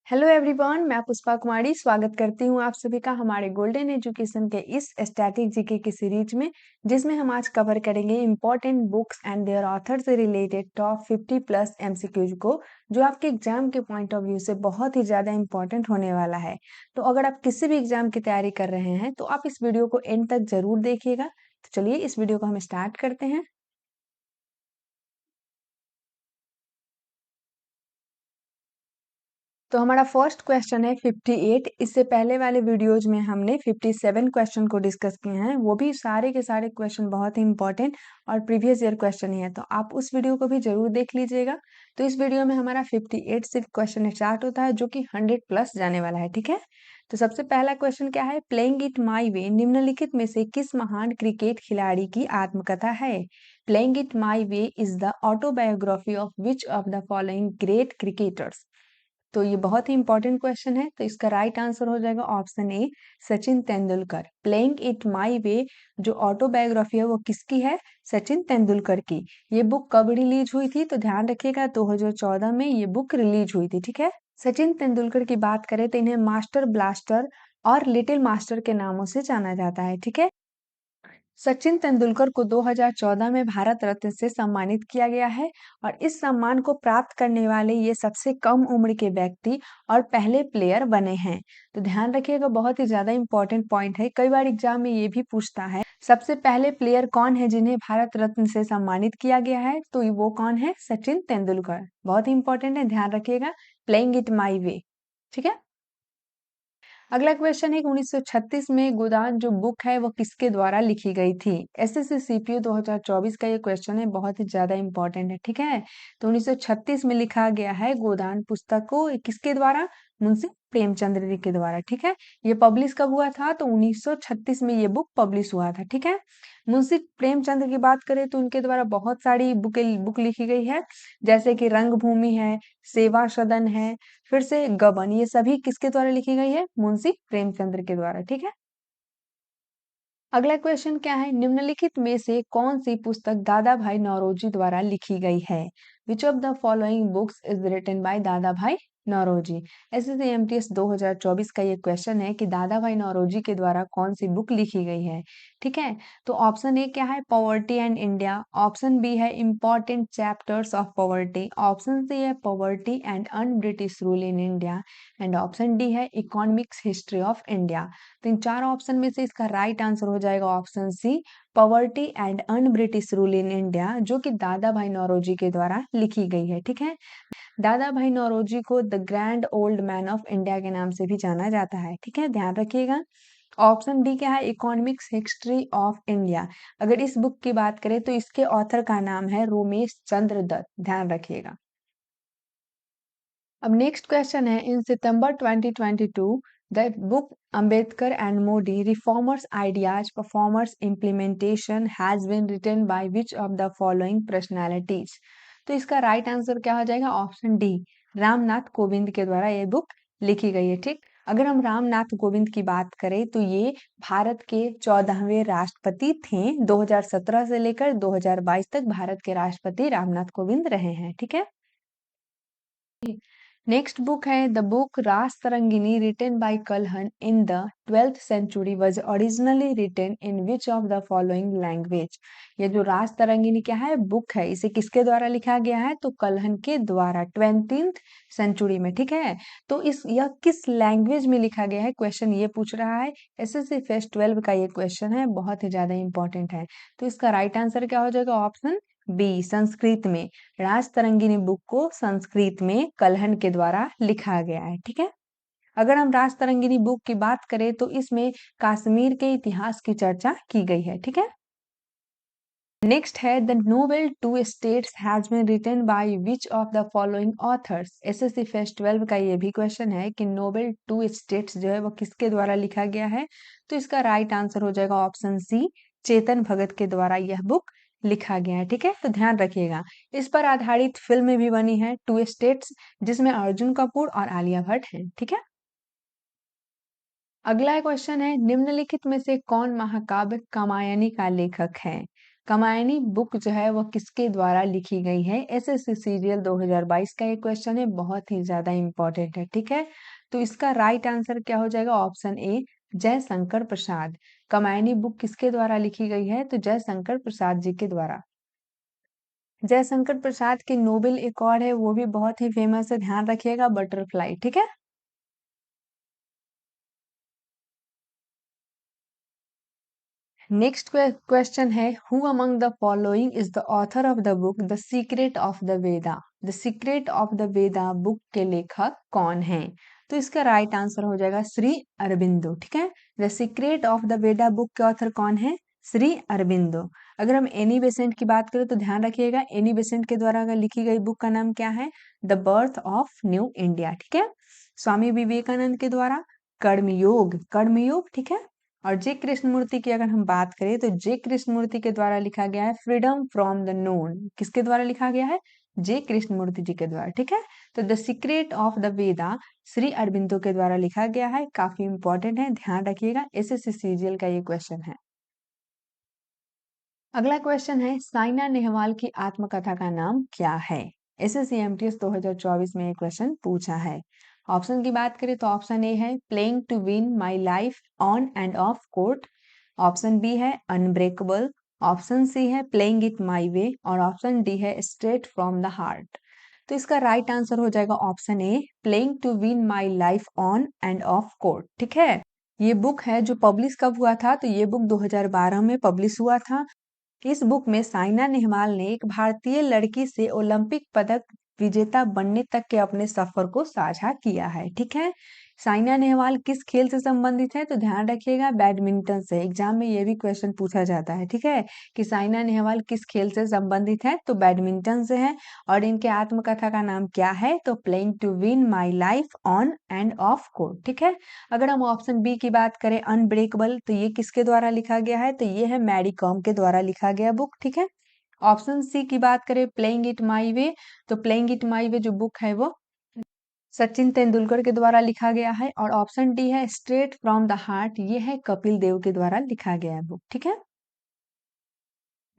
Hello everyone, मैं पुष्पा कुमारी स्वागत करती हूँ आप सभी का हमारे गोल्डन एजुकेशन के इस स्टैटिक जीके की सीरीज में, जिसमें हम आज कवर करेंगे important books and their author से रिलेटेड टॉप 50 प्लस एमसीक्यूज को, जो आपके एग्जाम के पॉइंट ऑफ व्यू से बहुत ही ज्यादा इंपॉर्टेंट होने वाला है। तो अगर आप किसी भी एग्जाम की तैयारी कर रहे हैं तो आप इस वीडियो को एंड तक जरूर देखिएगा। तो चलिए इस वीडियो को हम स्टार्ट करते हैं। तो हमारा फर्स्ट क्वेश्चन है 58। इससे पहले वाले वीडियोज में हमने 57 क्वेश्चन को डिस्कस किए हैं, वो भी सारे के सारे क्वेश्चन बहुत ही इंपॉर्टेंट और प्रीवियस ईयर क्वेश्चन ही है, तो आप उस वीडियो को भी जरूर देख लीजिएगा। तो इस वीडियो में हमारा 58 से क्वेश्चन स्टार्ट होता है, जो कि 100 प्लस जाने वाला है। ठीक है, तो सबसे पहला क्वेश्चन क्या है? प्लेइंग इट माई वे निम्नलिखित में से किस महान क्रिकेट खिलाड़ी की आत्मकथा है? Playing it my way is the autobiography of which of the following great cricketers? तो ये बहुत ही इंपॉर्टेंट क्वेश्चन है, तो इसका राइट आंसर हो जाएगा option A, Sachin Tendulkar. Playing it my way जो ऑटोबायोग्राफी है वो किसकी है? सचिन तेंदुलकर की। ये बुक कब रिलीज हुई थी? तो ध्यान रखिएगा 2014 में ये बुक रिलीज हुई थी। ठीक है, सचिन तेंदुलकर की बात करें तो इन्हें मास्टर ब्लास्टर और लिटिल मास्टर के नामों से जाना जाता है। ठीक है, सचिन तेंदुलकर को 2014 में भारत रत्न से सम्मानित किया गया है और इस सम्मान को प्राप्त करने वाले ये सबसे कम उम्र के व्यक्ति और पहले प्लेयर बने हैं। तो ध्यान रखिएगा, बहुत ही ज्यादा इंपॉर्टेंट पॉइंट है, कई बार एग्जाम में ये भी पूछता है सबसे पहले प्लेयर कौन है जिन्हें भारत रत्न से सम्मानित किया गया है, तो वो कौन है? सचिन तेंदुलकर। बहुत ही इंपॉर्टेंट है, ध्यान रखिएगा। प्लेइंग इट माई वे। ठीक है, अगला क्वेश्चन है कि 1936 में गोदान जो बुक है वो किसके द्वारा लिखी गई थी? एसएससी सीपीयू 2024 का ये क्वेश्चन है, बहुत ही ज्यादा इंपॉर्टेंट है। ठीक है, तो 1936 में लिखा गया है गोदान पुस्तक को, किसके द्वारा? मुंशी प्रेमचंद्र जी के द्वारा। ठीक है, ये पब्लिश कब हुआ था? तो 1936 में ये बुक पब्लिश हुआ था। ठीक है, मुंशी प्रेमचंद्र की बात करें तो उनके द्वारा बहुत सारी बुक लिखी गई है, जैसे कि रंगभूमि है, सेवा सदन है, फिर से गबन, ये सभी किसके द्वारा लिखी गई है? मुंशी प्रेमचंद्र के द्वारा। ठीक है, अगला क्वेश्चन क्या है? निम्नलिखित में से कौन सी पुस्तक दादा भाई नौरोजी द्वारा लिखी गई है? Which of the following books is written by Dadabhai Naoroji? SSC MTS 2024 का ये क्वेश्चन है कि दादा भाई नौरोजी के द्वारा कौन सी बुक लिखी गई है। ठीक है, तो ऑप्शन ए क्या है? Poverty and India. Option B है important chapters of poverty. Option C है poverty and un British rule in India and option D है इकोनॉमिक्स हिस्ट्री ऑफ इंडिया। तो इन चार ऑप्शन में से इसका राइट आंसर हो जाएगा option C, poverty and un British rule in India, जो कि दादा भाई नौरोजी के द्वारा लिखी गई है। ठीक है, दादा भाई नौरोजी को the grand old man of India के नाम से भी जाना जाता है। ठीक है, ध्यान रखिएगा। ऑप्शन डी क्या है? Economics history of India. अगर इस बुक की बात करें तो इसके ऑथर का नाम है रोमेश चंद्र दत्त। ध्यान रखिएगा। अब नेक्स्ट क्वेश्चन है, in September 2022 the book Ambedkar and Modi reformer's ideas performer's implementation has been written by which of the following personalities? तो इसका राइट आंसर क्या हो जाएगा? ऑप्शन डी, रामनाथ कोविंद के द्वारा ये बुक लिखी गई है। ठीक, अगर हम रामनाथ कोविंद की बात करें तो ये भारत के 14वें राष्ट्रपति थे। 2017 से लेकर 2022 तक भारत के राष्ट्रपति रामनाथ कोविंद रहे हैं। ठीक है, नेक्स्ट बुक है the book Rajatarangini written by Kalhana in the 12th century was originally written in which of the following language? ये जो रास तरंगिनी क्या है बुक है, इसे किसके द्वारा लिखा गया है? तो कलहन के द्वारा 20th सेंचुरी में। ठीक है, तो इस यह किस लैंग्वेज में लिखा गया है, क्वेश्चन ये पूछ रहा है। एसएससी फेस्ट 12 का ये क्वेश्चन है, बहुत ही ज्यादा इंपॉर्टेंट है। तो इसका राइट आंसर क्या हो जाएगा? ऑप्शन बी, संस्कृत में। राज तरंगिनी बुक को संस्कृत में कलहन के द्वारा लिखा गया है। ठीक है, अगर हम राज तरंगिनी बुक की बात करें तो इसमें कश्मीर के इतिहास की चर्चा की गई है। ठीक है, नेक्स्ट है the novel two states has been written by which of the following authors? SSC phase 12 का ये भी क्वेश्चन है कि नोवेल टू स्टेट्स जो है वो किसके द्वारा लिखा गया है? तो इसका राइट आंसर हो जाएगा ऑप्शन सी, चेतन भगत के द्वारा यह बुक लिखा गया है। ठीक है, तो ध्यान रखिएगा, इस पर आधारित फिल्म भी बनी है टू स्टेट्स, जिसमें अर्जुन कपूर और आलिया भट्ट हैं। ठीक है, अगला क्वेश्चन है, निम्नलिखित में से कौन महाकाव्य कामायनी का लेखक है? कामायनी बुक जो है वो किसके द्वारा लिखी गई है? एसएससी सीरियल 2022 का ये क्वेश्चन है, बहुत ही ज्यादा इंपॉर्टेंट है, ठीक है। तो इसका राइट आंसर क्या हो जाएगा? ऑप्शन ए, जयशंकर प्रसाद। कामायनी बुक किसके द्वारा लिखी गई है? तो जयशंकर प्रसाद जी के द्वारा। जयशंकर प्रसाद की नोबेल एक और है, वो भी बहुत ही फेमस है, ध्यान रखिएगा, बटरफ्लाई, ठीक है। नेक्स्ट क्वेश्चन है, who among the following is the author of the book the secret of the Veda? The secret of the Veda book के लेखक कौन है? तो इसका राइट आंसर हो जाएगा श्री अरबिंदो, ठीक है। The secret of the Veda book के ऑथर कौन है? श्री अरबिंदो। अगर हम एनी बेसेंट की बात करें तो ध्यान रखिएगा, एनी बेसेंट के द्वारा अगर लिखी गई बुक का नाम क्या है? The birth of new India, ठीक है। स्वामी विवेकानंद के द्वारा कर्मयोग, कर्मयोग, ठीक है। और जे कृष्णमूर्ति की अगर हम बात करें तो जे कृष्णमूर्ति के द्वारा लिखा गया है फ्रीडम फ्रॉम द नोन। किसके द्वारा लिखा गया है? जे कृष्णमूर्ति जी के द्वारा, ठीक है। तो द सीक्रेट ऑफ द वेदा श्री अरबिंदो के द्वारा लिखा गया है, काफी इंपॉर्टेंट है, ध्यान रखिएगा, एसएससी सीजीएल का ये क्वेश्चन है। अगला क्वेश्चन है, साइना नेहवाल की आत्मकथा का नाम क्या है? एसएससी एमटीएस 2024 में ये क्वेश्चन पूछा है। ऑप्शन की बात करें तो ऑप्शन ए है playing to win my life on and off court, option B है अनब्रेकेबल, ऑप्शन सी है प्लेइंग इट माई वे और ऑप्शन डी है स्ट्रेट फ्रॉम द हार्ट। तो इसका राइट आंसर हो जाएगा option A, playing to win my life on and off court, ठीक है। ये बुक है जो पब्लिश कब हुआ था? तो ये बुक 2012 में पब्लिश हुआ था। इस बुक में साइना नेहवाल ने एक भारतीय लड़की से ओलंपिक पदक विजेता बनने तक के अपने सफर को साझा किया है, ठीक है। साइना नेहवाल किस खेल से संबंधित है? तो ध्यान रखिएगा, बैडमिंटन से। एग्जाम में ये भी क्वेश्चन पूछा जाता है, ठीक है, कि साइना नेहवाल किस खेल से संबंधित है? तो बैडमिंटन से है। और इनके आत्मकथा का नाम क्या है? तो playing to win my life on and off court, ठीक है। अगर हम ऑप्शन बी की बात करें अनब्रेकेबल, तो ये किसके द्वारा लिखा गया है? तो ये है मैरी कॉम के द्वारा लिखा गया बुक, ठीक है। ऑप्शन सी की बात करें प्लेइंग इट माई वे, तो प्लेइंग इट माई वे जो बुक है वो सचिन तेंदुलकर के द्वारा लिखा गया है। और ऑप्शन डी है स्ट्रेट फ्रॉम द हार्ट, ये है कपिल देव के द्वारा लिखा गया बुक, ठीक है।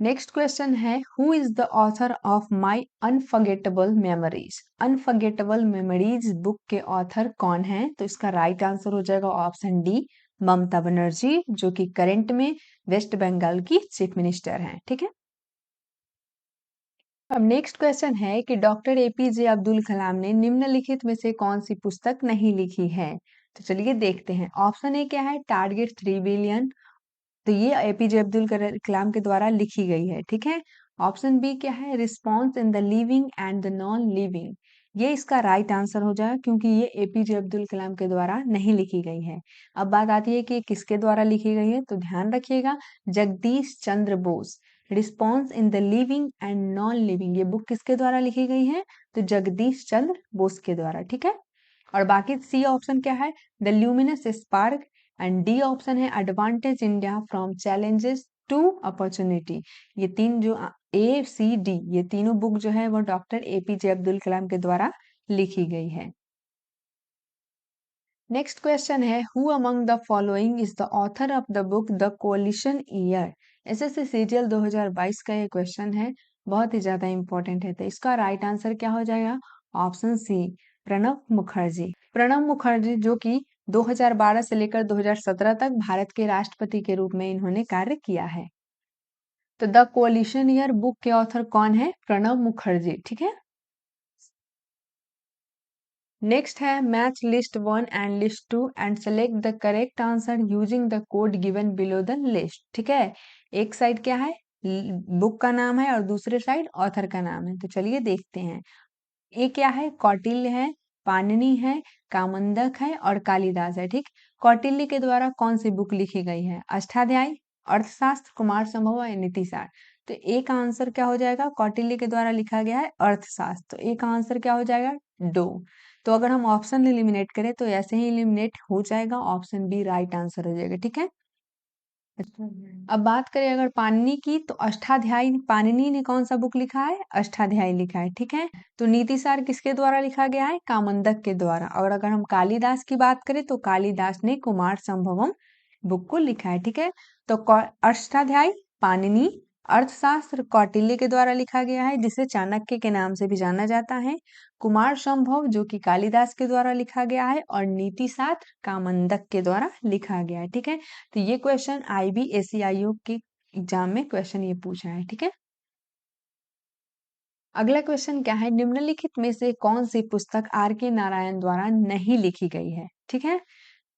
नेक्स्ट क्वेश्चन है, who is the author of my unforgettable memories? Unforgettable memories book के ऑथर कौन है? तो इसका राइट आंसर हो जाएगा ऑप्शन डी, ममता बनर्जी, जो कि करंट में वेस्ट बंगाल की चीफ मिनिस्टर हैं, ठीक है। अब नेक्स्ट क्वेश्चन है कि डॉक्टर एपीजे अब्दुल कलाम ने निम्नलिखित में से कौन सी पुस्तक नहीं लिखी है? तो चलिए देखते हैं। ऑप्शन ए क्या है? टारगेट 3 बिलियन, तो ये एपीजे अब्दुल कलाम के द्वारा लिखी गई है, ठीक है। ऑप्शन बी क्या है? Response in the living and the non living, ये इसका राइट आंसर हो जाएगा, क्योंकि ये एपीजे अब्दुल कलाम के द्वारा नहीं लिखी गई है। अब बात आती है कि ये किसके द्वारा लिखी गई है? तो ध्यान रखिएगा, Jagdish Chandra Bose. Response in the living and non living, ये बुक किसके द्वारा लिखी गई है? तो जगदीश चंद्र बोस के द्वारा, ठीक है। और बाकी सी ऑप्शन क्या है? The luminous spark. And D option है advantage India from challenges to opportunity. ये तीन जो ए सी डी, ये तीनों बुक जो है वो डॉक्टर एपीजे अब्दुल कलाम के द्वारा लिखी गई है। नेक्स्ट क्वेश्चन है, who among the following is the author of the book the coalition years? SSC CGL 2022 का ये क्वेश्चन है, बहुत ही ज्यादा इंपॉर्टेंट है। तो इसका राइट आंसर क्या हो जाएगा? Option C, Pranab Mukherjee. प्रणब मुखर्जी जो कि 2012 से लेकर 2017 तक भारत के राष्ट्रपति के रूप में इन्होंने कार्य किया है। तो द कोलिशन ईयर बुक के ऑथर कौन है? प्रणब मुखर्जी, ठीक है। नेक्स्ट है, match list 1 and list 2 and select the correct answer using the code given below the list, ठीक है। एक साइड क्या है? बुक का नाम है और दूसरे साइड ऑथर का नाम है। तो चलिए देखते हैं। ये क्या है? कौटिल्य है, पाणिनि है, कामंदक है और कालिदास है, ठीक। कौटिल्य के द्वारा कौन सी बुक लिखी गई है? अष्टाध्यायी, अर्थशास्त्र, कुमार संभव या नीतिशार। तो एक आंसर क्या हो जाएगा? कौटिल्य के द्वारा लिखा गया है अर्थशास्त्र, तो एक आंसर क्या हो जाएगा? दो। तो अगर हम ऑप्शन एलिमिनेट करें तो ऐसे ही एलिमिनेट हो जाएगा, ऑप्शन बी राइट आंसर हो जाएगा, ठीक है। अब बात करें अगर पाणिनि की, तो अष्टाध्यायी, पाणिनि ने कौन सा बुक लिखा है? अष्टाध्यायी लिखा है, ठीक है। तो नीतिसार किसके द्वारा लिखा गया है? कामंदक के द्वारा। और अगर हम कालिदास की बात करें तो कालिदास ने कुमार संभवम बुक को लिखा है, ठीक है। तो अष्टाध्यायी, पाणिनि, अर्थशास्त्र कौटिल्य के द्वारा लिखा गया है, जिसे चाणक्य के नाम से भी जाना जाता है। कुमार संभव जो कि कालिदास के द्वारा लिखा गया है, और नीति शास्त्र कामंदक के द्वारा लिखा गया है। ठीक है, तो ये क्वेश्चन IBSC आयोग के एग्जाम में क्वेश्चन ये पूछा है। ठीक है, अगला क्वेश्चन क्या है, निम्नलिखित में से कौन सी पुस्तक R.K. नारायण द्वारा नहीं लिखी गई है। ठीक है,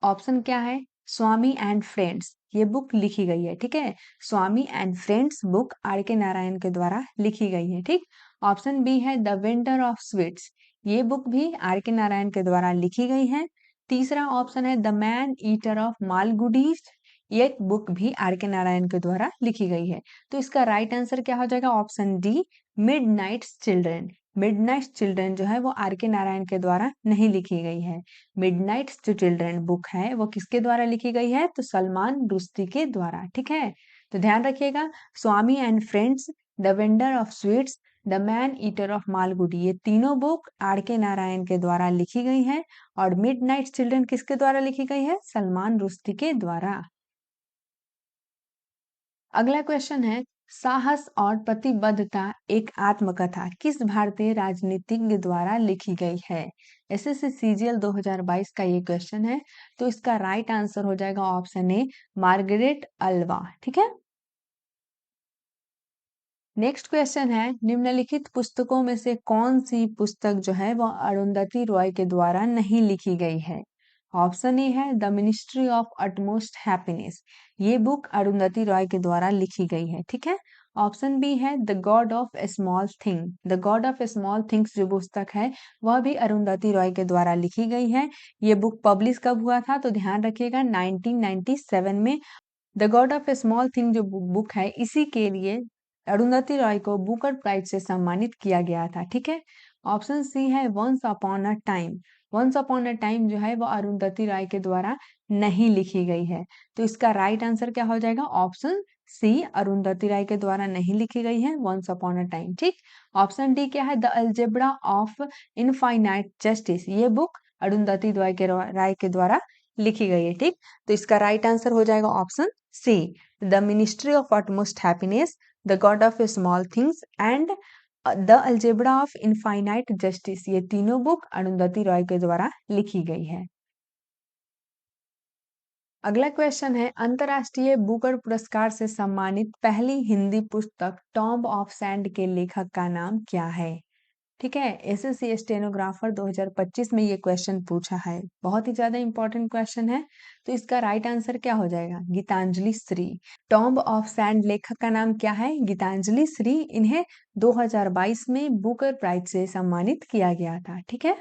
ऑप्शन क्या है, स्वामी एंड फ्रेंड्स ये बुक लिखी गई है। ठीक है, Swami and friends book R.K. Narayan के द्वारा लिखी गई है। ठीक, ऑप्शन बी है द विंटर ऑफ स्वीट्स, ये बुक भी R.K. नारायण के द्वारा लिखी गई है। तीसरा ऑप्शन है the man eater of Malgudi's, ये बुक भी R.K. नारायण के द्वारा लिखी गई है। तो इसका राइट आंसर क्या हो जाएगा, option D Midnights children. Midnight children जो है वो R.K. नारायण के द्वारा नहीं लिखी गई है। मिडनाइट जो चिल्ड्रन बुक है वो किसके द्वारा लिखी गई है, तो सलमान रुश्दी के द्वारा। ठीक है, तो ध्यान रखिएगा, Swami and friends, the vendor of sweets, the man eater of Malgudi, ये तीनों बुक R.K. नारायण के द्वारा लिखी गई है। और मिडनाइट चिल्ड्रन किसके द्वारा लिखी गई है, सलमान रुश्दी के द्वारा। अगला क्वेश्चन है, साहस और प्रतिबद्धता एक आत्मकथा किस भारतीय राजनीतिज्ञ द्वारा लिखी गई है। एसएससी सीजीएल 2022 का ये क्वेश्चन है। तो इसका राइट आंसर हो जाएगा ऑप्शन ए मार्गरेट अल्वा। ठीक है, नेक्स्ट क्वेश्चन है, निम्नलिखित पुस्तकों में से कौन सी पुस्तक जो है वह अरुंधति रॉय के द्वारा नहीं लिखी गई है। ऑप्शन ए है the ministry of utmost happiness, ये बुक अरुंधति रॉय के द्वारा लिखी गई है। ठीक है, ऑप्शन बी है the God of A small thing, the God of A small things जो पुस्तक है वह भी अरुंधति रॉय के द्वारा लिखी गई है। ये बुक पब्लिश कब हुआ था, तो ध्यान रखिएगा 1997 में। The God of A small thing जो बुक है, इसी के लिए अरुंधति रॉय को बुकर प्राइज से सम्मानित किया गया था। ठीक है, ऑप्शन सी है once upon a time. Once upon a time जो है वो अरुंधति रॉय के द्वारा नहीं लिखी गई है। तो इसका राइट आंसर क्या हो जाएगा, ऑप्शन सी अरुंधति राय के द्वारा नहीं लिखी गई है वंस अपॉन अ टाइम। ठीक, ऑप्शन डी क्या है, the algebra of infinite justice, ये बुक अरुंधति राय के द्वारा लिखी गई है। ठीक, तो इसका राइट आंसर हो जाएगा option see the ministry of utmost happiness, the God of small things and the algebra of infinite justice, ये तीनों बुक अरुंधति रॉय के द्वारा लिखी गई है। अगला क्वेश्चन है, अंतर्राष्ट्रीय बुकर पुरस्कार से सम्मानित पहली हिंदी पुस्तक टॉम्ब ऑफ सैंड के लेखक का नाम क्या है। ठीक है, एसएससी स्टेनोग्राफर 2025 में ये क्वेश्चन पूछा है, बहुत ही ज्यादा इंपॉर्टेंट क्वेश्चन है। तो इसका राइट आंसर क्या हो जाएगा, Geetanjali Shree. Tomb of sand लेखक का नाम क्या है, गीतांजलि श्री। इन्हें 2022 में बुकर प्राइज से सम्मानित किया गया था। ठीक है,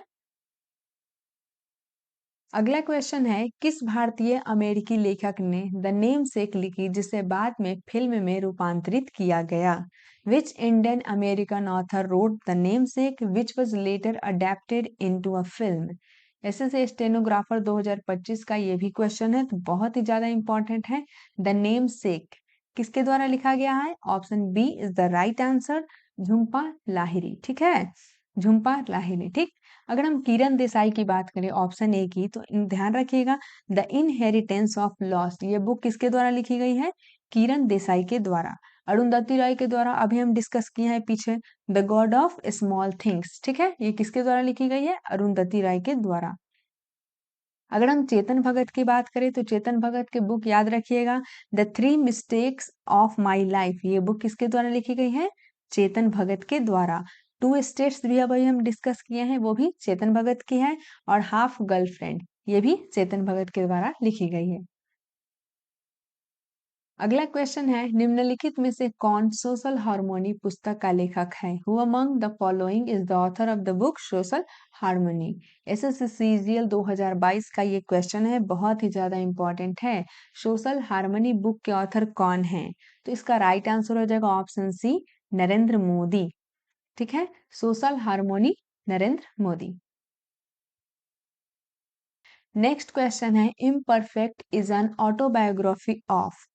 अगला क्वेश्चन है, किस भारतीय अमेरिकी लेखक ने द नेम सेक लिखी जिसे बाद में फिल्म में रूपांतरित किया गया। Which Indian American author road the name sec which was later adapted into a film. SSC stenographer 2025 का ये भी क्वेश्चन है, तो बहुत ही ज्यादा इंपॉर्टेंट है। द नेम सेक किसके द्वारा लिखा गया है, option B is the right answer, Jhumpa Lahiri. ठीक है, झुम्पा लाहिरी। ठीक, अगर हम किरण देसाई की बात करें ऑप्शन ए की, तो ध्यान रखिएगा द इनहेरिटेंस ऑफ लॉस्ट, ये बुक किसके द्वारा लिखी गई है, किरण देसाई के द्वारा। अरुंधति राय के द्वारा अभी हम डिस्कस किए हैं पीछे, the God of small things. ठीक है, ये किसके द्वारा लिखी गई है, अरुंधति राय के द्वारा। अगर हम चेतन भगत की बात करें, तो चेतन भगत की बुक याद रखिएगा, the three mistakes of my life, ये बुक किसके द्वारा लिखी गई है, चेतन भगत के द्वारा। टू स्टेट्स भी अभी हम डिस्कस किए हैं, वो भी चेतन भगत की है। और हाफ गर्लफ्रेंड, ये भी चेतन भगत के द्वारा लिखी गई है। अगला क्वेश्चन है, निम्नलिखित में से कौन सोशल हार्मोनी पुस्तक का लेखक है। Who among the following is the author of the book social harmony. SSC CGL 2022 का ये क्वेश्चन है, बहुत ही ज्यादा इंपॉर्टेंट है। सोशल हार्मोनी बुक के ऑथर कौन है, तो इसका राइट आंसर हो जाएगा ऑप्शन सी नरेंद्र मोदी। ठीक है, social harmony Narendra Modi. Next question है, imperfect is an autobiography of.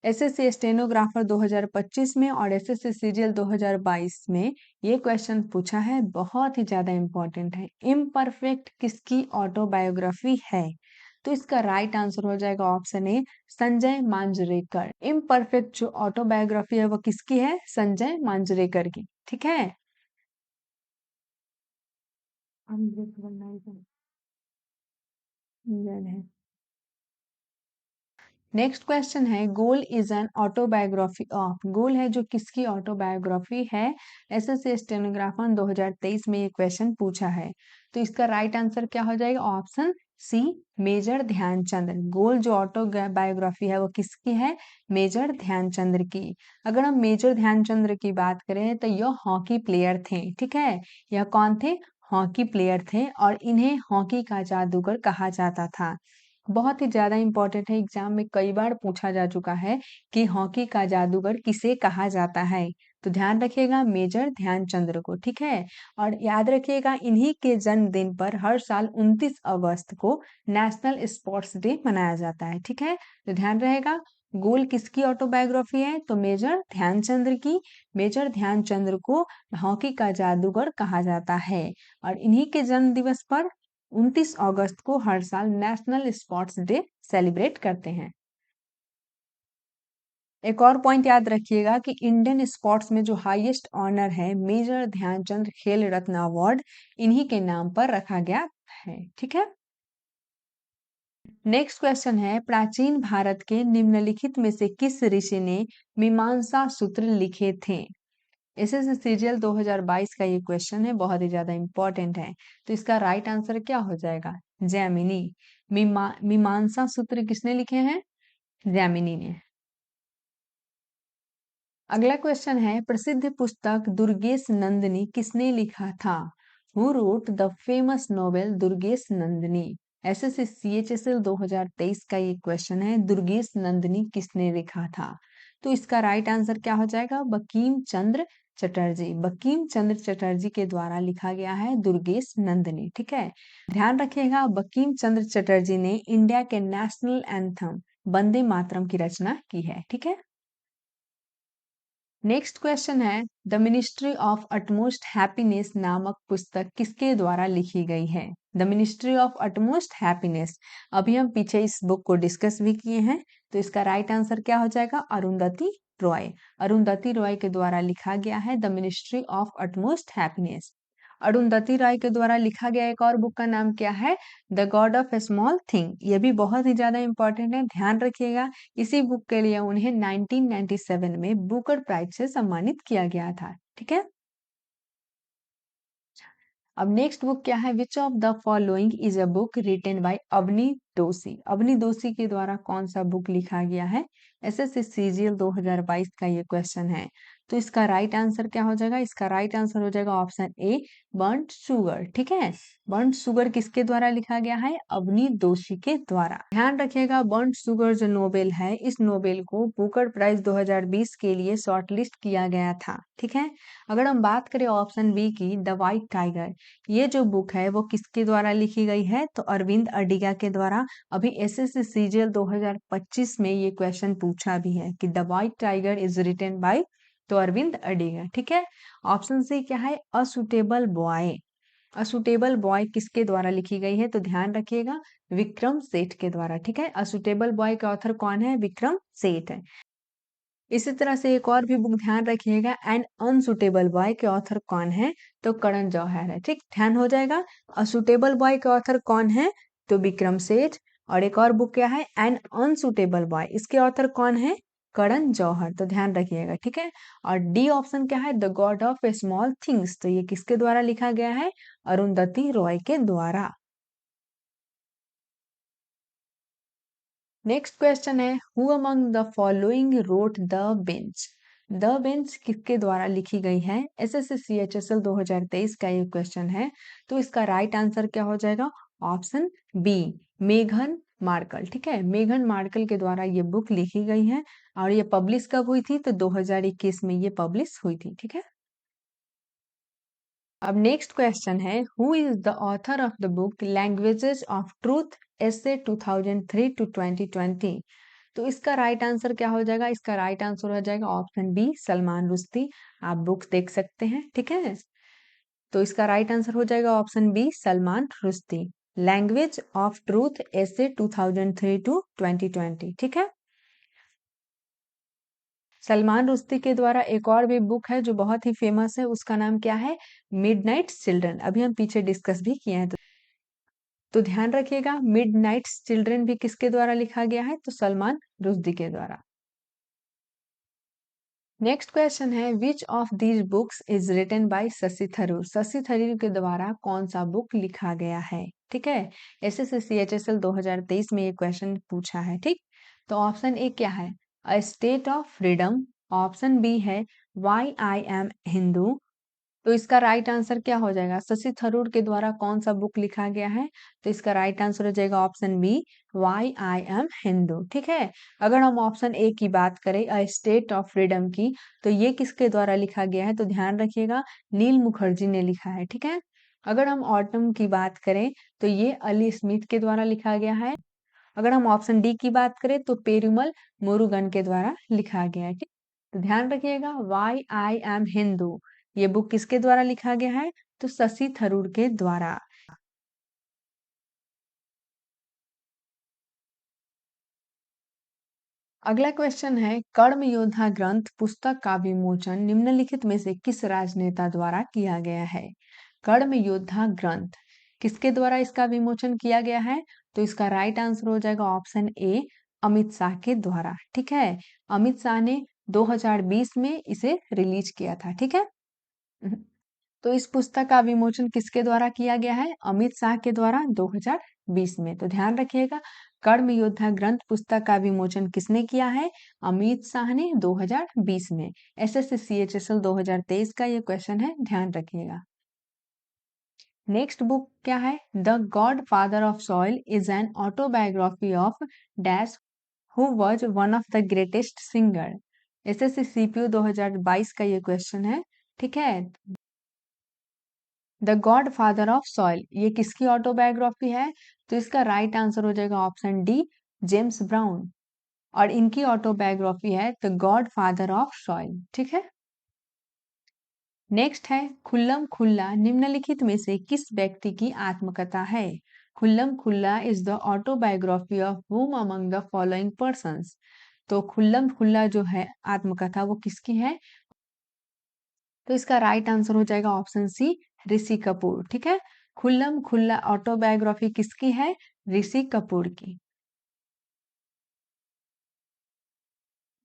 SSC stenographer 2025 में और एसएससी सीजीएल 2022 में ये क्वेश्चन पूछा है, बहुत ही ज्यादा इंपॉर्टेंट है। इम्परफेक्ट किसकी ऑटोबायोग्राफी है, तो इसका राइट आंसर हो जाएगा ऑप्शन ए, संजय मांजरेकर। इम्परफेक्ट जो ऑटोबायोग्राफी है वो किसकी है? संजय मांजरेकर की। ठीक है। नेक्स्ट क्वेश्चन है, goal is an autobiography of. Goal है जो किसकी ऑटोबायोग्राफी है? एसएससी स्टेनोग्राफर 2023 में ये क्वेश्चन पूछा है। तो इसका राइट आंसर क्या हो जाएगा? Option C, major Dhyanchand. Goal जो ऑटोबायोग्राफी है वो किसकी है? मेजर ध्यानचंद की। अगर हम मेजर ध्यानचंद की बात करें तो यह हॉकी प्लेयर थे। ठीक है, यह कौन थे? हॉकी प्लेयर थे और इन्हें हॉकी का जादूगर कहा जाता था। बहुत ही ज़्यादा इम्पोर्टेंट है, एग्जाम में कई बार पूछा जा चुका है कि हॉकी का जादूगर किसे कहा जाता है। तो ध्यान रखिएगा मेजर ध्यानचंद्र को। ठीक है, और याद रखिएगा इन्हीं के जन्मदिन पर हर साल 29 अगस्त को नेशनल स्पोर्ट्स डे मनाया जाता है। ठीक है, तो ध्यान रहेगा गोल किसकी ऑटोबायोग्राफी है? तो मेजर ध्यानचंद्र की। मेजर ध्यानचंद्र को हॉकी का जादूगर कहा जाता है और इन्हीं के जन्म दिवस पर 29 अगस्त को हर साल नेशनल स्पोर्ट्स डे सेलिब्रेट करते हैं। एक और पॉइंट याद रखिएगा कि इंडियन स्पोर्ट्स में जो हाईएस्ट ऑनर है मेजर ध्यानचंद खेल रत्न अवार्ड इन्हीं के नाम पर रखा गया है। ठीक है। नेक्स्ट क्वेश्चन है, प्राचीन भारत के निम्नलिखित में से किस ऋषि ने मीमांसा सूत्र लिखे थे? एसएससी सीजीएल 2022 का ये क्वेश्चन है, बहुत ही ज्यादा इंपॉर्टेंट है। तो इसका राइट आंसर क्या हो जाएगा? जैमिनी। मीमांसा सूत्र किसने लिखे हैं? जैमिनी ने। अगला क्वेश्चन है, प्रसिद्ध पुस्तक दुर्गेश नंदिनी किसने लिखा था? Who wrote the famous novel Durgesh Nandini? SSC CHSL 2023 का ये क्वेश्चन है, दुर्गेश नंदिनी किसने लिखा था? तो इसका राइट आंसर क्या हो जाएगा? बंकिम चंद्र चटर्जी। बंकिम चंद्र चटर्जी के द्वारा लिखा गया है दुर्गेश नंदिनी। ठीक है, ध्यान रखिएगा बंकिम चंद्र चटर्जी ने इंडिया के नेशनल एंथम वंदे मातरम की रचना की है। ठीक है। नेक्स्ट क्वेश्चन है, the ministry of utmost happiness नामक पुस्तक किसके द्वारा लिखी गई है? The ministry of utmost happiness, अभी हम पीछे इस बुक को डिस्कस भी किए हैं। तो इसका राइट आंसर क्या हो जाएगा? अरुंधति रॉय। अरुंधति रॉय के द्वारा लिखा गया है the ministry of utmost happiness. Arundhati Roy के द्वारा लिखा गया एक और बुक का नाम क्या है? The God of A small thing. ये भी बहुत ही ज्यादा इंपॉर्टेंट है, ध्यान रखिएगा। इसी बुक के लिए उन्हें 1997 में बुकर प्राइज से सम्मानित किया गया था। ठीक है। अब नेक्स्ट बुक क्या है? Which of the following is a book written by Avni Doshi. Avni दोषी के द्वारा कौन सा बुक लिखा गया है? एसएससी सीजीएल 2022 का ये क्वेश्चन है। तो इसका राइट आंसर क्या हो जाएगा? इसका राइट आंसर हो जाएगा ऑप्शन ए, बर्न्ट शुगर। ठीक है, बर्न्ट शुगर किसके द्वारा लिखा गया है? अवनी दोषी के द्वारा। ध्यान रखिएगा बर्न्ट शुगर जो नोबेल है, इस नोबेल को बुकर प्राइज 2020 के लिए शॉर्टलिस्ट किया गया था। ठीक है। अगर हम बात करें ऑप्शन बी की, द व्हाइट टाइगर, ये जो बुक है वो किसके द्वारा लिखी गई है? तो अरविंद अडिगा के द्वारा। अभी एसएससी सीजीएल 2025 में ये क्वेश्चन पूछा भी है कि the white tiger is written by तो अरविंद अडिगा। ठीक है। ऑप्शन सी क्या है? A suitable boy. A suitable boy किसके द्वारा लिखी गई है? तो ध्यान रखिएगा विक्रम सेठ के द्वारा। ठीक है, अ सुटेबल बॉय का ऑथर कौन है? विक्रम सेठ है। इसी तरह से एक और भी बुक ध्यान रखिएगा, एंड अनसुटेबल बॉय के ऑथर कौन है? तो करण जौहर है। ठीक, ध्यान हो जाएगा। असुटेबल बॉय के ऑथर कौन है? तो विक्रम सेठ। और एक और बुक क्या है? एन अनसुटेबल बॉय, इसके ऑथर कौन है? करण जौहर। तो ध्यान रखिएगा। ठीक है। और डी ऑप्शन क्या है? The God of small things, तो ये किसके द्वारा लिखा गया है? अरुंधति रॉय के द्वारा। नेक्स्ट क्वेश्चन है, who among the following wrote the bench. The bench किसके द्वारा लिखी गई है? एसएससी सीएचएसएल 2023 का ये क्वेश्चन है। तो इसका राइट आंसर क्या हो जाएगा? ऑप्शन बी, मेघन मार्कल। ठीक है, मेघन मार्कल के द्वारा ये बुक लिखी गई है और ये पब्लिश कब हुई थी? तो 2021 में ये पब्लिश हुई थी। ठीक है। अब नेक्स्ट क्वेश्चन है, who is the author of the book languages of truth essays 2003 to 2020। तो इसका राइट आंसर क्या हो जाएगा? इसका राइट आंसर हो जाएगा ऑप्शन बी, सलमान रुश्दी। आप बुक्स देख सकते हैं। ठीक है, तो इसका राइट आंसर हो जाएगा option B, Salman Rushdie. Language of truth essays 2003 to 2020, ठीक है। सलमान रुश्दी के द्वारा एक और भी बुक है जो बहुत ही फेमस है, उसका नाम क्या है? Midnight children. अभी हम पीछे डिस्कस भी किए हैं, तो ध्यान रखिएगा, मिडनाइट चिल्ड्रन भी किसके द्वारा लिखा गया है? तो सलमान रुश्दी के द्वारा। नेक्स्ट क्वेश्चन है, which of these books is written by Shashi Tharoor? Shashi Tharoor के द्वारा कौन सा बुक लिखा गया है? ठीक है, एसएससी CHSL 2023 में ये क्वेश्चन पूछा है, ठीक। तो ऑप्शन ए क्या है? A state of freedom. Option B है वाई आई एम हिंदू। तो इसका राइट आंसर क्या हो जाएगा? शशि थरूर के द्वारा कौन सा बुक लिखा गया है? तो इसका राइट आंसर हो जाएगा option B, why I am Hindu, ठीक है। अगर हम ऑप्शन ए की बात करें, अ स्टेट ऑफ फ्रीडम की, तो ये किसके द्वारा लिखा गया है? तो ध्यान रखिएगा, नील मुखर्जी ने लिखा है, ठीक है। अगर हम ऑटम की बात करें, तो ये अली स्मिथ के द्वारा लिखा गया है। अगर हम ऑप्शन डी की बात करें, तो पेरुमल मुरुगन के द्वारा लिखा गया है, ठीक। तो ध्यान रखिएगा, वाई आई एम हिंदू, ये बुक किसके द्वारा लिखा गया है? तो शशि थरूर के द्वारा। अगला क्वेश्चन है, कर्म योद्धा ग्रंथ पुस्तक का विमोचन निम्नलिखित में से किस राजनेता द्वारा किया गया है? कर्म योद्धा ग्रंथ किसके द्वारा इसका विमोचन किया गया है? तो इसका राइट आंसर हो जाएगा ऑप्शन ए, अमित शाह के द्वारा, ठीक है। अमित शाह ने 2020 में इसे रिलीज किया था, ठीक है। तो इस पुस्तक का विमोचन किसके द्वारा किया गया है? अमित शाह के द्वारा 2020 में। तो ध्यान रखिएगा, कर्म योद्धा ग्रंथ पुस्तक का विमोचन किसने किया है? अमित शाह ने 2020 में। एसएससी CHSL 2023 का ये क्वेश्चन है, ध्यान रखिएगा। नेक्स्ट बुक क्या है? The God father of soil is an autobiography of dash who was one of the greatest singer. SSC CPO 2022 का ये क्वेश्चन है, ठीक है। The God father of soil, ये किसकी ऑटोबायोग्राफी है? तो इसका राइट आंसर हो जाएगा ऑप्शन डी, जेम्स ब्राउन। और इनकी ऑटोबायोग्राफी है the God father of soil, ठीक है। नेक्स्ट है, खुल्लम खुल्ला निम्नलिखित में से किस व्यक्ति की आत्मकथा है? खुल्लम खुल्ला is the autobiography of whom among the following persons। तो खुल्लम खुल्ला जो है आत्मकथा, वो किसकी है? तो इसका राइट आंसर हो जाएगा ऑप्शन सी, ऋषि कपूर, ठीक है। खुल्लम खुल्ला ऑटोबायोग्राफी किसकी है? ऋषि कपूर की।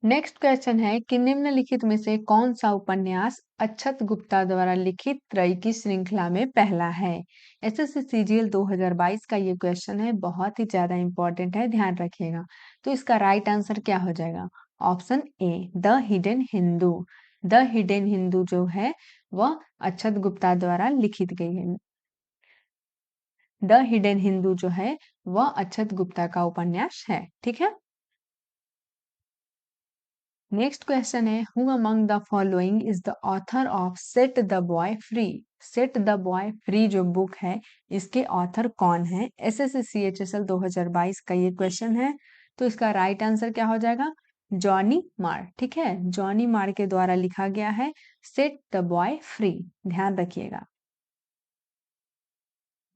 नेक्स्ट क्वेश्चन है कि निम्नलिखित में से कौन सा उपन्यास अक्षत गुप्ता द्वारा लिखित त्रयी की श्रृंखला में पहला है? एसएससी CGL 2022 का ये क्वेश्चन है, बहुत ही ज्यादा इंपॉर्टेंट है, ध्यान रखिएगा। तो इसका राइट आंसर क्या हो जाएगा? Option A, the hidden Hindu. The hidden Hindu जो है वह अक्षत गुप्ता द्वारा लिखित गई है। द हिडन हिंदू जो है वह अक्षत गुप्ता का उपन्यास है, ठीक है। नेक्स्ट क्वेश्चन है, who among the following is the author of set the boy free? Set the boy free जो बुक है, इसके ऑथर कौन है? एसएससी CHSL 2022 का ये क्वेश्चन है। तो इसका राइट आंसर क्या हो जाएगा? जॉनी मार, ठीक है। जॉनी मार के द्वारा लिखा गया है सेट द बॉय फ्री, ध्यान रखिएगा।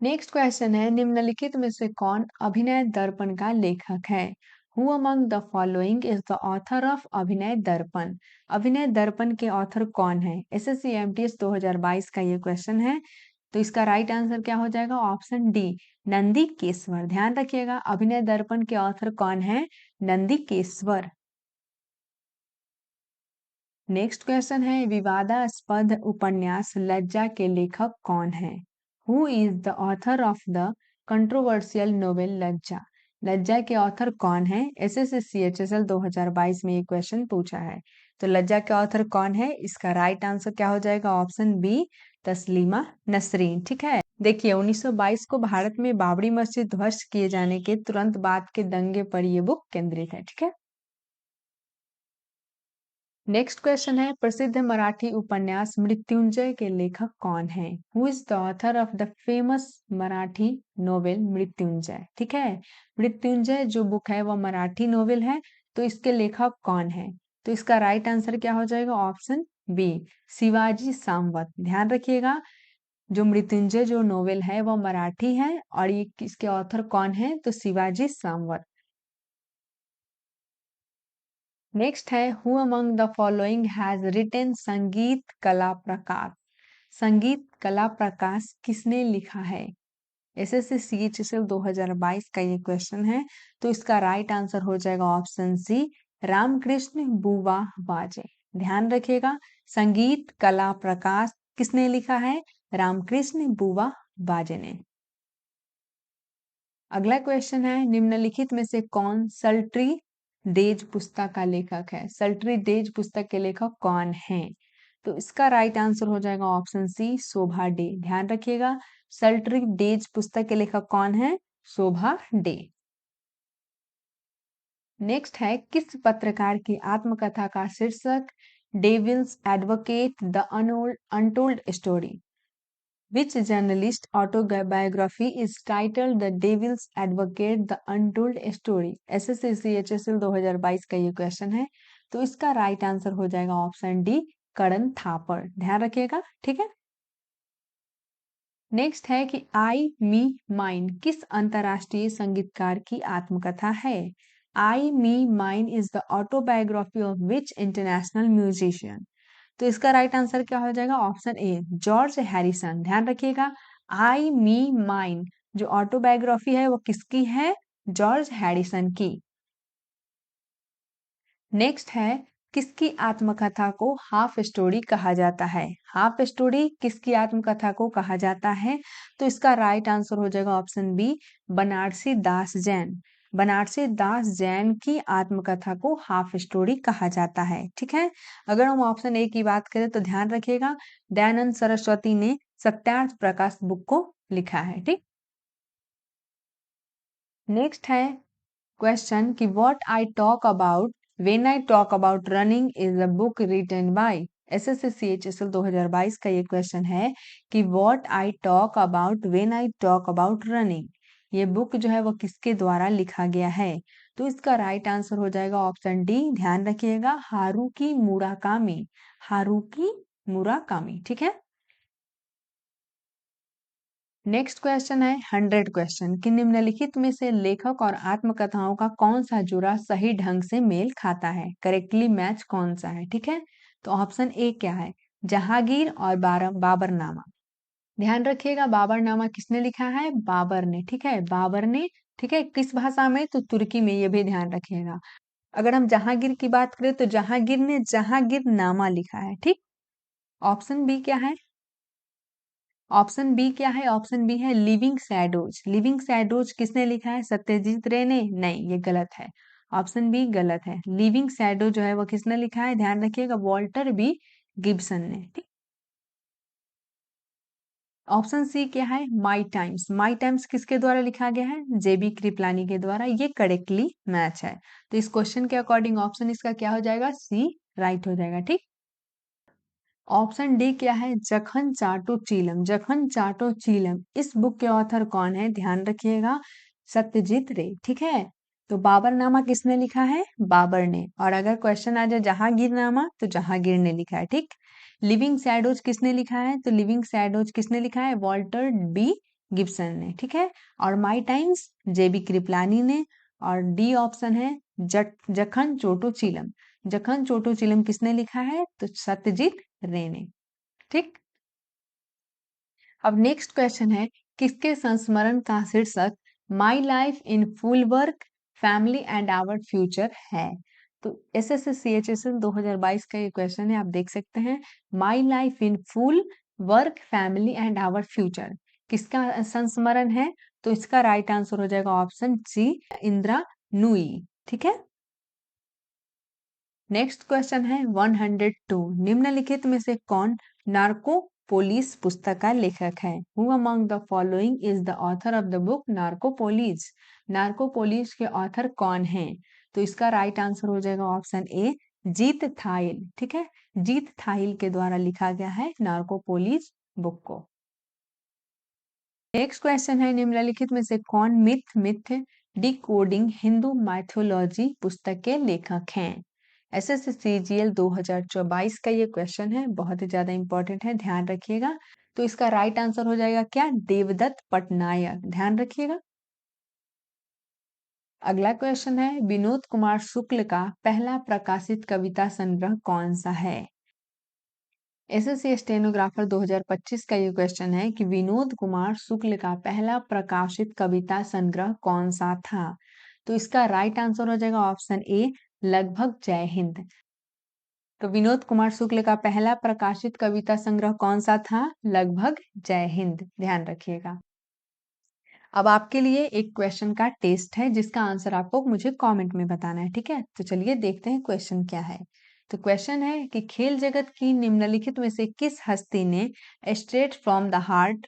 नेक्स्ट क्वेश्चन है, निम्नलिखित में से कौन अभिनय दर्पण का लेखक है? Who among the following is the author of अभिनय दर्पण? अभिनय दर्पण के ऑथर कौन है? एसएससी MTS 2022 का ये क्वेश्चन है। तो इसका राइट आंसर क्या हो जाएगा? Option D, Nandi Keshwar. ध्यान रखिएगा, अभिनय दर्पण के ऑथर कौन है? नंदी केसवर। नेक्स्ट क्वेश्चन है, विवादास्पद उपन्यास लज्जा के लेखक कौन है? Who is the author of the controversial novel लज्जा? लज्जा के ऑथर कौन है? एसएससी CHSL 2022 में ये क्वेश्चन पूछा है। तो लज्जा के ऑथर कौन है? इसका राइट आंसर क्या हो जाएगा? ऑप्शन बी, तस्लीमा नसरीन, ठीक है। देखिए, 1922 को भारत में बाबरी मस्जिद ध्वस्त किए जाने के तुरंत बाद के दंगे पर यह बुक केंद्रित है, ठीक है। नेक्स्ट क्वेश्चन है, प्रसिद्ध मराठी उपन्यास मृत्युंजय के लेखक कौन है? Who is the author of the famous Marathi novel Mrityunjay? ठीक है, मृत्युंजय जो बुक है वह मराठी नोवेल है। तो इसके लेखक कौन है? तो इसका राइट आंसर क्या हो जाएगा? Option B, Shivaji Sawant. ध्यान रखिएगा, जो मृत्युंजय जो नोवेल है वो मराठी है और ये इसके ऑथर कौन है? तो शिवाजी सांवत। नेक्स्ट है who among the following has written Sangeet Kala प्रकाश। संगीत कला प्रकाश किसने लिखा है? एसएससी सीएचएसएल 2022 का ये क्वेश्चन है। तो इसका राइट आंसर हो जाएगा ऑप्शन सी, रामकृष्ण बुवा बाजे। ध्यान रखिएगा, संगीत कला प्रकाश किसने लिखा है? रामकृष्ण बुवा बाजे ने। अगला क्वेश्चन है निम्नलिखित में से कौन सल्ट्री डेज पुस्तक का लेखक है? सल्ट्री डेज पुस्तक के लेखक कौन है? तो इसका राइट आंसर हो जाएगा ऑप्शन सी, शोभा डे। ध्यान रखिएगा, सल्ट्री डेज पुस्तक के लेखक कौन है? शोभा डे। नेक्स्ट है किस पत्रकार की आत्मकथा का शीर्षक devil's advocate the untold story? Which journalist autobiography is titled The Devil's Advocate The Untold Story? SSC CHSL 2022 का ये क्वेश्चन है। तो इसका राइट आंसर हो जाएगा ऑप्शन डी, करण थापर। ध्यान रखिएगा, ठीक है। नेक्स्ट है कि आई मी माइन किस अंतरराष्ट्रीय संगीतकार की आत्मकथा है? I me mine is the autobiography of which international musician? तो इसका राइट आंसर क्या हो जाएगा? Option A, George Harrison. ध्यान रखिएगा, आई मी माइन जो ऑटोबायोग्राफी है वो किसकी है? जॉर्ज हैरिसन की। नेक्स्ट है किसकी आत्मकथा को हाफ स्टोरी कहा जाता है? हाफ स्टोरी किसकी आत्मकथा को कहा जाता है? तो इसका राइट आंसर हो जाएगा ऑप्शन बी, बनारसी दास जैन। बनारसी दास जैन की आत्मकथा को हाफ स्टोरी कहा जाता है, ठीक है। अगर हम ऑप्शन ए की बात करें तो ध्यान रखिएगा, दयानंद सरस्वती ने सत्यार्थ प्रकाश बुक को लिखा है, ठीक। नेक्स्ट है क्वेश्चन कि what I talk about when I talk about running is a book written by. SSC CHSL 2022 का ये क्वेश्चन है कि what I talk about when I talk about running, ये बुक जो है वो किसके द्वारा लिखा गया है? तो इसका राइट आंसर हो जाएगा ऑप्शन डी। ध्यान रखिएगा, हारुकी मुराकामी। हारुकी मुराकामी, ठीक है। नेक्स्ट क्वेश्चन है 100 क्वेश्चन कि निम्नलिखित में से लेखक और आत्मकथाओं का कौन सा जुड़ा सही ढंग से मेल खाता है? करेक्टली मैच कौन सा है, ठीक है। तो ऑप्शन ए क्या है? जहांगीर और बाबरनामा। ध्यान रखिएगा, बाबरनामा किसने लिखा है? बाबर ने, ठीक है, बाबर ने, ठीक है। किस भाषा में? तो तुर्की में, ये भी ध्यान रखिएगा। अगर हम जहांगीर की बात करें तो जहांगीर ने जहांगीर नामा लिखा है, ठीक। ऑप्शन बी क्या है? ऑप्शन बी क्या है? ऑप्शन बी है लिविंग शैडोज। लिविंग शैडोज किसने लिखा है? सत्यजीत रे ने? नहीं, ये गलत है। ऑप्शन बी गलत है। लिविंग शैडो जो है वो किसने लिखा है? ध्यान रखिएगा, वॉल्टर बी गिब्सन ने, ठीक। ऑप्शन सी क्या है? माई टाइम्स। माई टाइम्स किसके द्वारा लिखा गया है? जेबी कृपलानी के द्वारा। ये करेक्टली मैच है। तो इस क्वेश्चन के अकॉर्डिंग ऑप्शन इसका क्या हो जाएगा? सी राइट हो जाएगा, ठीक। ऑप्शन डी क्या है? जखन चाटो चीलम। जखन चाटो चीलम इस बुक के ऑथर कौन है? ध्यान रखिएगा, सत्यजीत रे, ठीक है। तो बाबरनामा किसने लिखा है? बाबर ने। और अगर क्वेश्चन आ जाए जहांगीरनामा तो जहांगीर ने लिखा है, ठीक। लिविंग शैडोज किसने लिखा है? तो लिविंग शैडोज किसने लिखा है? वॉल्टर बी गिब्सन ने, ठीक है। और माई टाइम्स जेबी कृपलानी ने। और डी ऑप्शन है जखन चोटो चीलम। जखन चोटो चिलम किसने लिखा है? तो सत्यजीत रे ने, ठीक। अब नेक्स्ट क्वेश्चन है किसके संस्मरण का शीर्षक my life in full work family and our future है? तो एसएससी सीएचएसएल 2022 का ये क्वेश्चन है, आप देख सकते हैं। My life in full work family and our future किसका संस्मरण है? तो इसका राइट आंसर हो जाएगा ऑप्शन सी, इंदिरा नूई, ठीक है। नेक्स्ट क्वेश्चन है 102 निम्नलिखित में से कौन नार्को पुलिस पुस्तक का लेखक है? Who among the following is the author of the book narco police? Narco police के ऑथर कौन है? तो इसका राइट आंसर हो जाएगा ऑप्शन ए, जीत थाइल, ठीक है। जीत थाइल के द्वारा लिखा गया है नार्को पुलिस बुक को। नेक्स्ट क्वेश्चन है निम्नलिखित में से कौन मिथ डिकोडिंग हिंदू माइथोलॉजी पुस्तक के लेखक हैं? एसएससी सीजीएल 2022 का ये क्वेश्चन है, बहुत ही ज्यादा इंपॉर्टेंट है, ध्यान रखिएगा। तो इसका राइट आंसर हो जाएगा क्या? देवदत्त पटनायक। ध्यान रखिएगा। अगला क्वेश्चन है, विनोद कुमार शुक्ल का पहला प्रकाशित कविता संग्रह कौन सा है? एसएससी स्टेनोग्राफर 2025 का ये क्वेश्चन है कि विनोद कुमार शुक्ल का पहला प्रकाशित कविता संग्रह कौन सा था? तो इसका राइट आंसर हो जाएगा ऑप्शन ए, लगभग जय हिंद। तो विनोद कुमार शुक्ल का पहला प्रकाशित कविता संग्रह कौन सा था? लगभग जय हिंद। ध्यान रखिएगा। अब आपके लिए एक क्वेश्चन का टेस्ट है जिसका आंसर आपको मुझे कमेंट में बताना है, ठीक है? तो चलिए देखते हैं क्वेश्चन क्या है। तो क्वेश्चन है कि खेल जगत की निम्नलिखित में से किस हस्ती ने straight from the heart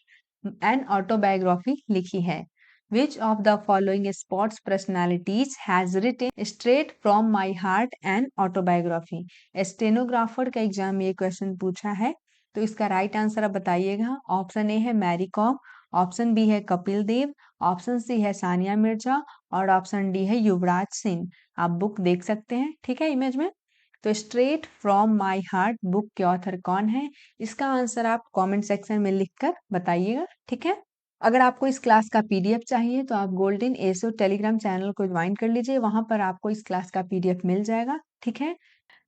an autobiography लिखी है? Which of the following sports personalities has written straight from my heart an autobiography? Stenographer का एग्जाम में ये क्वेश्चन पूछा है, तो इसका राइट आंसर आप बताइएगा। ऑप्शन ए है मैरी कॉम, ऑप्शन बी है कपिल देव, ऑप्शन सी है सानिया मिर्जा और ऑप्शन डी है युवराज सिंह। आप बुक देख सकते हैं, ठीक है, इमेज में। तो straight from my heart book के ऑथर कौन है? इसका आंसर आप कमेंट सेक्शन में लिखकर बताइएगा, ठीक है। अगर आपको इस क्लास का पीडीएफ चाहिए तो आप गोल्डन एसओ टेलीग्राम चैनल को ज्वाइन कर लीजिए, वहां पर आपको इस क्लास का पीडीएफ मिल जाएगा, ठीक है।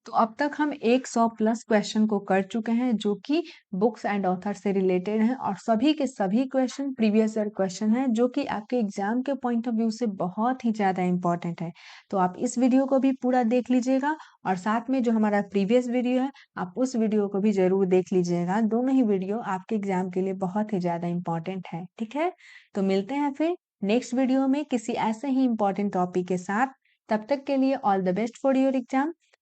तो अब तक हम 100 प्लस क्वेश्चन को कर चुके हैं जो कि बुक्स एंड ऑथर से रिलेटेड हैं और सभी के सभी क्वेश्चन प्रीवियस ईयर क्वेश्चन हैं जो कि आपके एग्जाम के पॉइंट ऑफ व्यू से बहुत ही ज़्यादा इंपॉर्टेंट है। तो आप इस वीडियो को भी पूरा देख लीजिएगा और साथ में जो हमारा प्रीवियस वीडियो है आप उस वीडियो को भी जरूर देख लीजिएगा। दोनों ही वीडियो आपके एग्जाम के लिए बहुत ही ज़्यादा इंपॉर्टेंट है, ठीक है। तो मिलते हैं फिर नेक्स्ट वीडियो में किसी ऐसे ही इंपॉर्टेंट टॉपिक के साथ। तब तक के लिए all the best for your exam.